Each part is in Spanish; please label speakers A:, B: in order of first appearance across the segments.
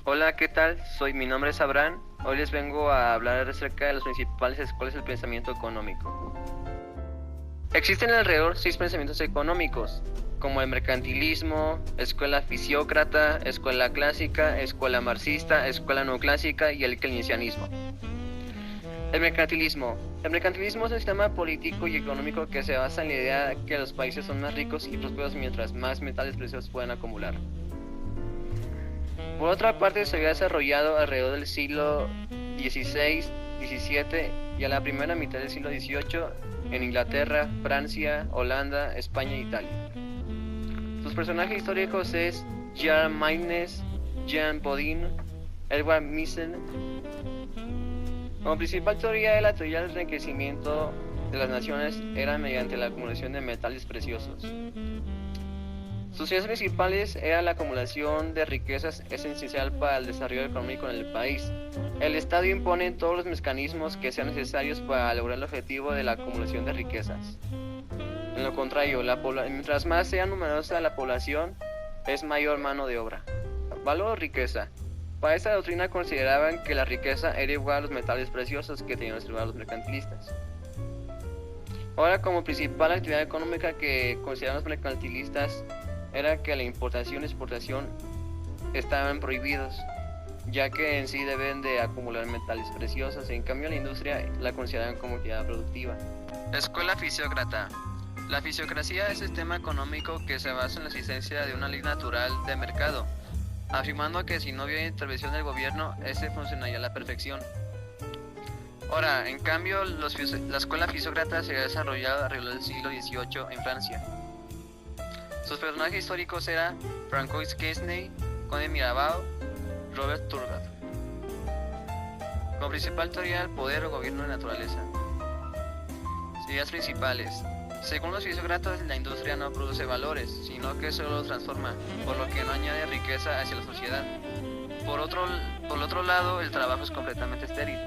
A: Hola, ¿qué tal? Mi nombre es Abraham. Hoy les vengo a hablar acerca de las principales escuelas del pensamiento económico. Existen alrededor 6 pensamientos económicos, como el mercantilismo, escuela fisiócrata, escuela clásica, escuela marxista, escuela neoclásica y el keynesianismo. El mercantilismo. El mercantilismo es un sistema político y económico que se basa en la idea de que los países son más ricos y prósperos mientras más metales preciosos puedan acumular. Por otra parte, se había desarrollado alrededor del siglo XVI, XVII y a la primera mitad del siglo XVIII en Inglaterra, Francia, Holanda, España e Italia. Sus personajes históricos es Jean Maynes, Jean Bodin, Edward Misen. Como principal teoría de la teoría del enriquecimiento de las naciones era mediante la acumulación de metales preciosos. Sus ideas principales eran la acumulación de riquezas es esencial para el desarrollo económico en el país. El Estado impone todos los mecanismos que sean necesarios para lograr el objetivo de la acumulación de riquezas. En lo contrario, mientras más sea numerosa la población, es mayor mano de obra. Valor o riqueza. Para esta doctrina consideraban que la riqueza era igual a los metales preciosos que tenían reservados los mercantilistas. Ahora, como principal actividad económica que consideraban los mercantilistas era que la importación y exportación estaban prohibidos, ya que en sí deben de acumular metales preciosos. En cambio, la industria la consideraban como actividad productiva. Escuela fisiócrata. La fisiocracia es el sistema económico que se basa en la existencia de una ley natural de mercado, afirmando que si no hubiera intervención del gobierno, ese funcionaría a la perfección. Ahora, en cambio, la escuela fisiócrata se ha desarrollado alrededor del siglo XVIII en Francia. Sus personajes históricos eran Francois Quesnay, Conde Mirabeau, Robert Turgot. Como principal teoría del poder o gobierno de la naturaleza. Ideas principales. Según los fisiócratas, la industria no produce valores, sino que solo los transforma, por lo que no añade riqueza hacia la sociedad. Por otro lado, el trabajo es completamente estéril.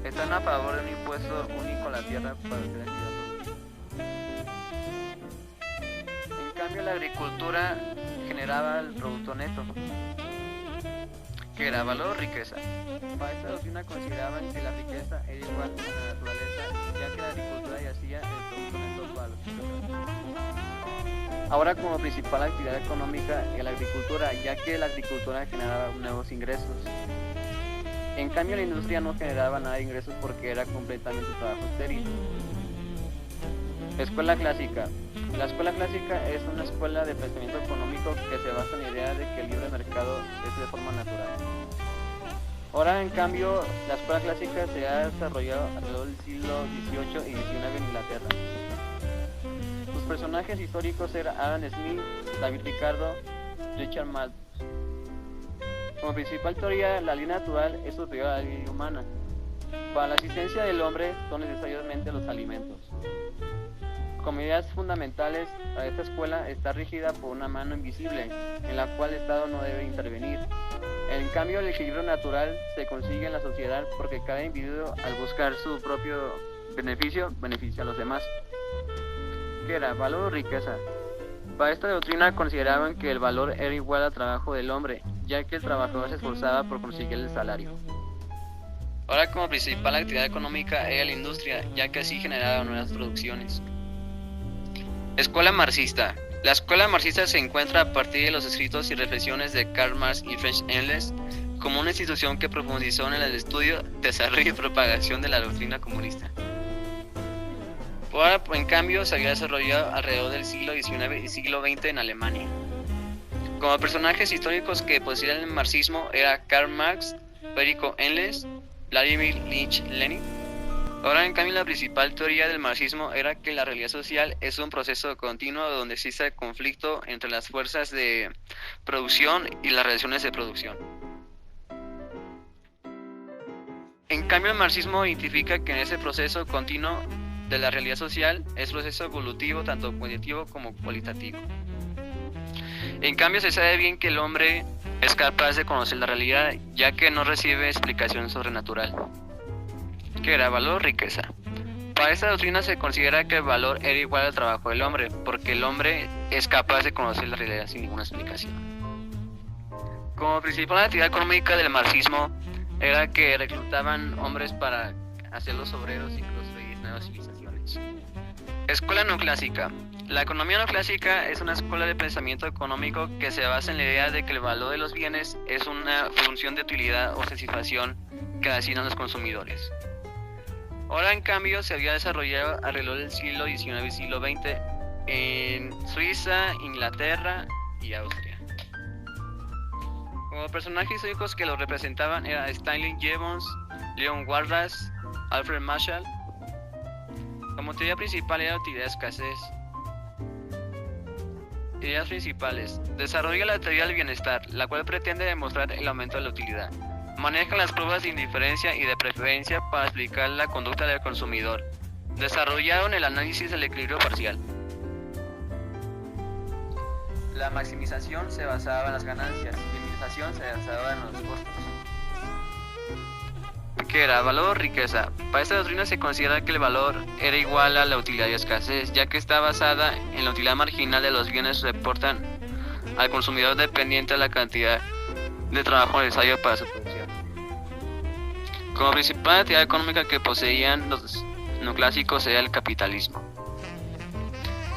A: Están a favor de un impuesto único a la tierra para la actividad productiva. En cambio, la agricultura generaba el producto neto, que era valor o riqueza. Para esta doctrina consideraban que la riqueza era igual a la naturaleza, ya que la agricultura yacía el producto neto para los ciudadanos. Ahora, como principal actividad económica es la agricultura, ya que la agricultura generaba nuevos ingresos. En cambio, la industria no generaba nada de ingresos porque era completamente trabajo estéril. Escuela clásica. La escuela clásica es una escuela de pensamiento económico que se basa en la idea de que el libre mercado es de forma natural. Ahora, en cambio, la escuela clásica se ha desarrollado alrededor del siglo XVIII y XIX en Inglaterra. Sus personajes históricos eran Adam Smith, David Ricardo, Richard Malthus. Como principal teoría, la ley natural es superior a la ley humana. Para la existencia del hombre son necesariamente los alimentos. Como ideas fundamentales, esta escuela está regida por una mano invisible, en la cual el Estado no debe intervenir. En cambio, el equilibrio natural se consigue en la sociedad porque cada individuo, al buscar su propio beneficia a los demás. ¿Qué era? Valor o riqueza. Para esta doctrina consideraban que el valor era igual al trabajo del hombre, ya que el trabajador se esforzaba por conseguir el salario. Ahora, como principal actividad económica era la industria, ya que así generaba nuevas producciones. Escuela marxista. La escuela marxista se encuentra a partir de los escritos y reflexiones de Karl Marx y Friedrich Engels como una institución que profundizó en el estudio, desarrollo y propagación de la doctrina comunista. Ahora, en cambio, se había desarrollado alrededor del siglo XIX y siglo XX en Alemania. Como personajes históricos que poseían el marxismo era Karl Marx, Friedrich Engels, Vladimir Ilich Lenin. Ahora, en cambio, la principal teoría del marxismo era que la realidad social es un proceso continuo donde existe conflicto entre las fuerzas de producción y las relaciones de producción. En cambio, el marxismo identifica que en ese proceso continuo de la realidad social es proceso evolutivo tanto cuantitativo como cualitativo. En cambio, se sabe bien que el hombre es capaz de conocer la realidad, ya que no recibe explicación sobrenatural. ¿Qué era? Valor o riqueza. Para esta doctrina se considera que el valor era igual al trabajo del hombre, porque el hombre es capaz de conocer la realidad sin ninguna explicación. Como Como principal actividad económica del marxismo era que reclutaban hombres para hacer los obreros y construir nuevas civilizaciones. Escuela neoclásica. La economía neoclásica es una escuela de pensamiento económico que se basa en la idea de que el valor de los bienes es una función de utilidad o satisfacción que asignan los consumidores. Ahora, en cambio, se había desarrollado alrededor del siglo XIX y siglo XX en Suiza, Inglaterra y Austria. Como personajes históricos que lo representaban eran Stanley Jevons, Leon Warras, Alfred Marshall. Como teoría principal era utilidad de escasez. Ideas principales. Desarrolla la teoría del bienestar, la cual pretende demostrar el aumento de la utilidad. Maneja las pruebas de indiferencia y de preferencia para explicar la conducta del consumidor. Desarrollaron el análisis del equilibrio parcial. La maximización se basaba en las ganancias, la minimización se basaba en los costos. ¿Qué era? Valor o riqueza. Para esta doctrina se considera que el valor era igual a la utilidad y escasez, ya que está basada en la utilidad marginal de los bienes que reportan al consumidor dependiente de la cantidad de trabajo necesario para su producción. Como principal actividad económica que poseían los neoclásicos era el capitalismo.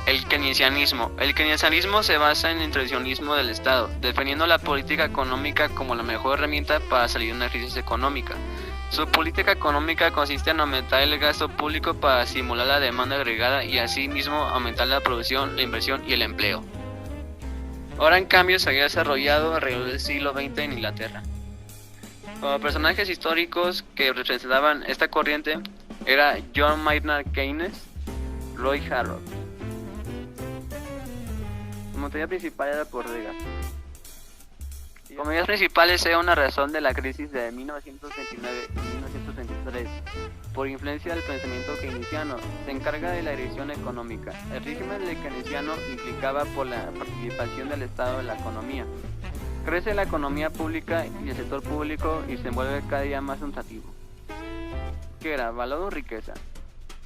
A: El keynesianismo. El keynesianismo se basa en el intervencionismo del Estado, defendiendo la política económica como la mejor herramienta para salir de una crisis económica. Su política económica consiste en aumentar el gasto público para estimular la demanda agregada y así mismo aumentar la producción, la inversión y el empleo. Ahora, en cambio, se había desarrollado alrededor del siglo XX en Inglaterra. Como personajes históricos que representaban esta corriente era John Maynard Keynes, Roy Harrod. Como teoría principal era por Degas. Como ideas principales era una razón de la crisis de 1929 y 1933. Por influencia del pensamiento keynesiano, se encarga de la dirección económica. El régimen keynesiano implicaba por la participación del Estado en la economía. Crece la economía pública y el sector público y se vuelve cada día más sustantivo. ¿Qué era? ¿Valor o riqueza?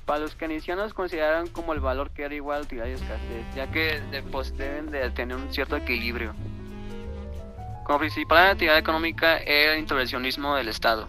A: Para los keynesianos consideraron como el valor que era igual a utilidad y escasez, ya que deben de tener un cierto equilibrio. Como principal actividad económica era el intervencionismo del Estado.